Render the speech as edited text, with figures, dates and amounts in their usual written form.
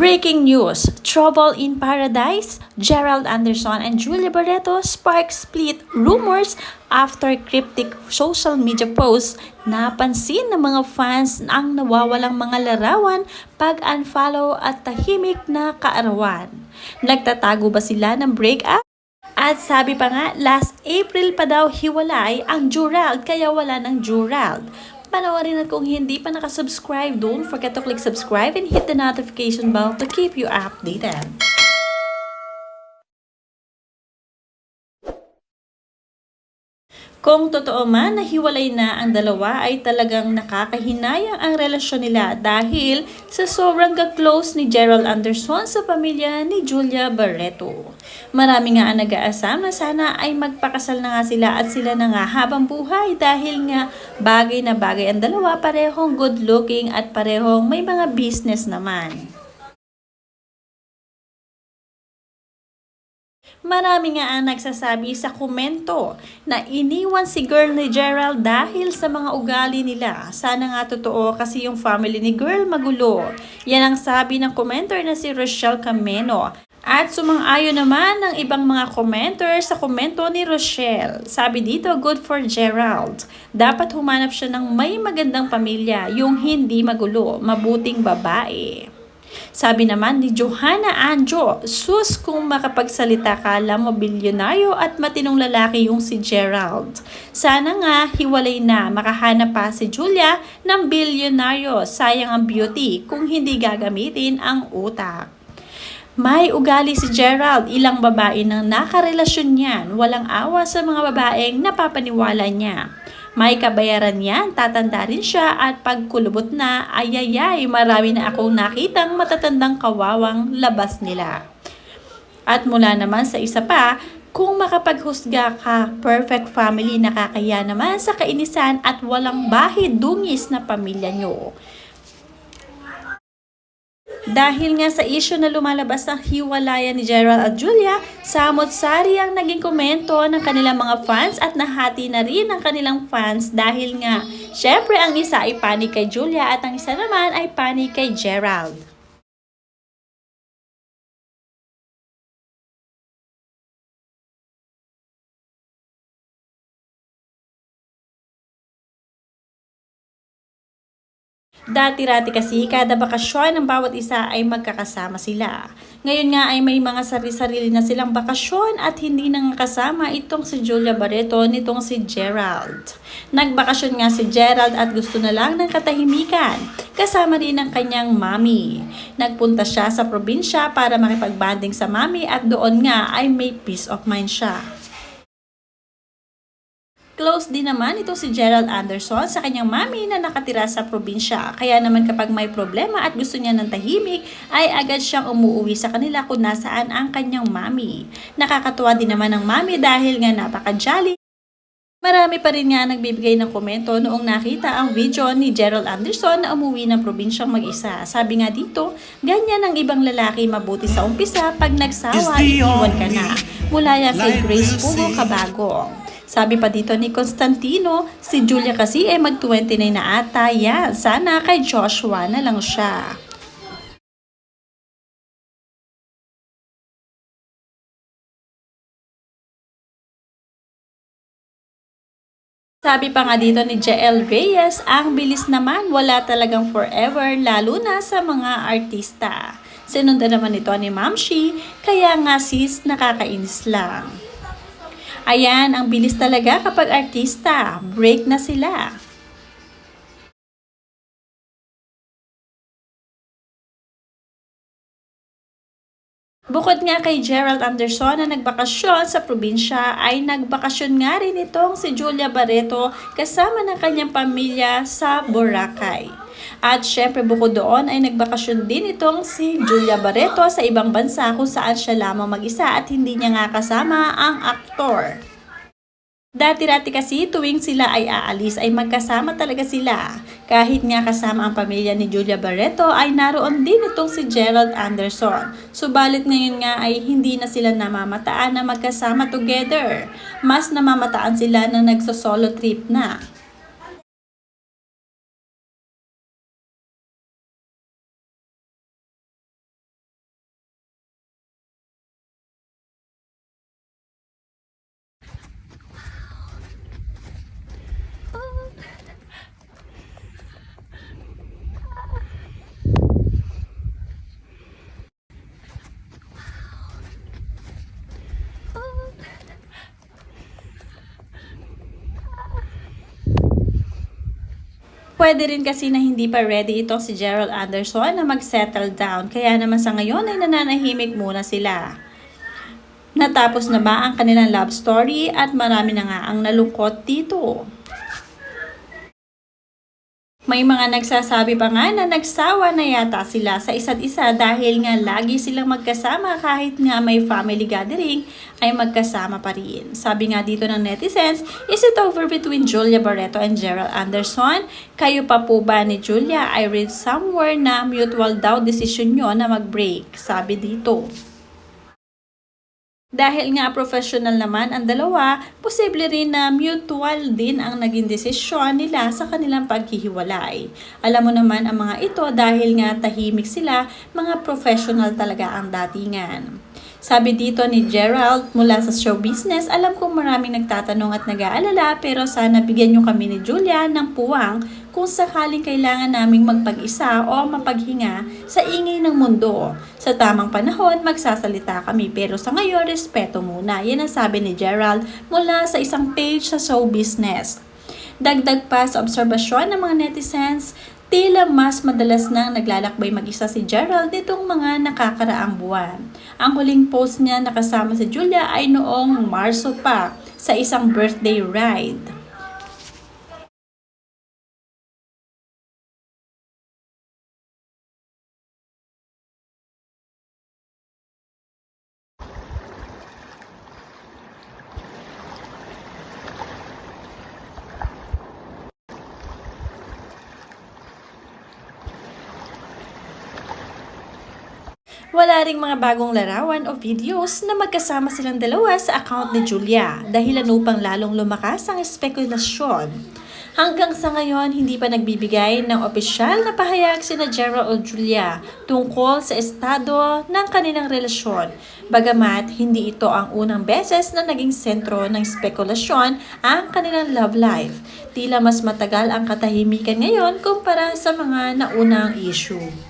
Breaking news, Trouble in Paradise, Gerald Anderson and Julia Barreto spark split rumors after cryptic social media posts. Napansin ng mga fans ang nawawalang mga larawan pag-unfollow at tahimik na kaarawan. Nagtatago ba sila ng breakup? At sabi pa nga, last April pa daw hiwalay ang Gerald kaya wala ng Gerald. Panoorin at kung hindi pa nakasubscribe, don't forget to click subscribe and hit the notification bell to keep you updated. Kung totoo man na hiwalay na ang dalawa ay talagang nakakahinayang ang relasyon nila dahil sa sobrang ka-close ni Gerald Anderson sa pamilya ni Julia Barreto. Marami nga ang nag-aasam na sana ay magpakasal na nga sila at sila na nga habang buhay dahil nga bagay na bagay ang dalawa, parehong good looking at parehong may mga business naman. Marami nga ang nagsasabi sa komento na iniwan si girl ni Gerald dahil sa mga ugali nila. Sana nga totoo kasi yung family ni girl magulo. Yan ang sabi ng commenter na si Rochelle Cameno. At sumang-ayon naman ng ibang mga commenter sa komento ni Rochelle. Sabi dito, good for Gerald. Dapat humanap siya ng may magandang pamilya, yung hindi magulo, mabuting babae. Sabi naman ni Johanna Anjo, sus kung makapagsalita ka, alam mo bilyonaryo at matinong lalaki yung si Gerald. Sana nga hiwalay na, makahanap pa si Julia ng bilyonaryo, sayang ang beauty kung hindi gagamitin ang utak. May ugali si Gerald, ilang babae nang nakarelasyon niyan, walang awa sa mga babaeng napapaniwala niya. May kabayaran yan, tatanda rin siya at pagkulubot na, ayayay, marami na akong nakitang matatandang kawawang labas nila. At mula naman sa isa pa, kung makapaghusga ka, perfect family, nakakaya naman sa kainisan at walang bahid dungis na pamilya nyo. Dahil nga sa issue na lumalabas ng hiwalayan ni Gerald at Julia, samot-sari ang naging komento ng kanilang mga fans at nahati na rin ang kanilang fans dahil nga, syempre ang isa ay panig kay Julia at ang isa naman ay panig kay Gerald. Dati-rati kasi kada bakasyon ng bawat isa ay magkakasama sila. Ngayon nga ay may mga sarili-sarili na silang bakasyon at hindi nang kasama itong si Julia Barreto nitong si Gerald. Nagbakasyon nga si Gerald at gusto na lang ng katahimikan. Kasama rin ang kanyang mami. Nagpunta siya sa probinsya para makipagbanding sa mami at doon nga ay may peace of mind siya. Close din naman ito si Gerald Anderson sa kanyang mami na nakatira sa probinsya. Kaya naman kapag may problema at gusto niya ng tahimik, ay agad siyang umuwi sa kanila kung nasaan ang kanyang mami. Nakakatuwa din naman ang mami dahil nga napaka-jolly. Marami pa rin nga nagbibigay ng komento noong nakita ang video ni Gerald Anderson na umuwi ng probinsyang mag-isa. Sabi nga dito, ganyan ang ibang lalaki, mabuti sa umpisa, pag nagsawa, iiwan ka na. Mula yan kay Grace Pugo Cabagong. Sabi pa dito ni Constantino, si Julia kasi ay mag-29 na ata yan. Sana kay Joshua na lang siya. Sabi pa nga dito ni Jael Reyes, ang bilis naman, wala talagang forever, lalo na sa mga artista. Sinundan naman ito ni Mamshi, kaya nga sis, nakakainis lang. Ayan, ang bilis talaga kapag artista. Break na sila. Bukod nga kay Gerald Anderson na nagbakasyon sa probinsya, ay nagbakasyon nga rin itong si Julia Barreto kasama ng kanyang pamilya sa Boracay. At syempre bukod doon ay nagbakasyon din itong si Julia Barreto sa ibang bansa kung saan siya lamang mag-isa at hindi niya nga kasama ang aktor. Dati-rati kasi tuwing sila ay aalis ay magkasama talaga sila. Kahit nga kasama ang pamilya ni Julia Barreto ay naroon din itong si Gerald Anderson. Subalit ngayon nga ay hindi na sila namamataan na magkasama together. Mas namamataan sila na nagso-solo trip na. Pwede rin kasi na hindi pa ready itong si Gerald Anderson na mag-settle down, kaya naman sa ngayon ay nananahimik muna sila. Natapos na ba ang kanilang love story at marami na nga ang nalungkot dito. May mga nagsasabi pa nga na nagsawa na yata sila sa isa't isa dahil nga lagi silang magkasama kahit nga may family gathering ay magkasama pa rin. Sabi nga dito ng netizens, is it over between Julia Barreto and Gerald Anderson? Kayo pa po ba ni Julia? I read somewhere na mutual daw decision nyo na mag-break. Sabi dito. Dahil nga professional naman ang dalawa, posible rin na mutual din ang naging desisyon nila sa kanilang paghihiwalay. Alam mo naman ang mga ito dahil nga tahimik sila, mga professional talaga ang datingan. Sabi dito ni Gerald mula sa show business, alam kong maraming nagtatanong at nag-aalala pero sana bigyan nyo kami ni Julia ng puwang kung sakaling kailangan naming magpag-isa o mapaghinga sa ingay ng mundo. Sa tamang panahon, magsasalita kami pero sa ngayon, respeto muna. Yan ang sabi ni Gerald mula sa isang page sa show business. Dagdag pa sa obserbasyon ng mga netizens, tila mas madalas nang naglalakbay mag-isa si Gerald nitong mga nakakaraang buwan. Ang huling post niya nakasama si Julia ay noong Marso pa sa isang birthday ride. Wala ring mga bagong larawan o videos na magkasama silang dalawa sa account ni Julia, dahilan upang lalong lumakas ang espekulasyon. Hanggang sa ngayon, hindi pa nagbibigay ng opisyal na pahayag sina Gerald o Julia tungkol sa estado ng kanilang relasyon. Bagamat hindi ito ang unang beses na naging sentro ng spekulasyon ang kanilang love life. Tila mas matagal ang katahimikan ngayon kumpara sa mga naunang issue.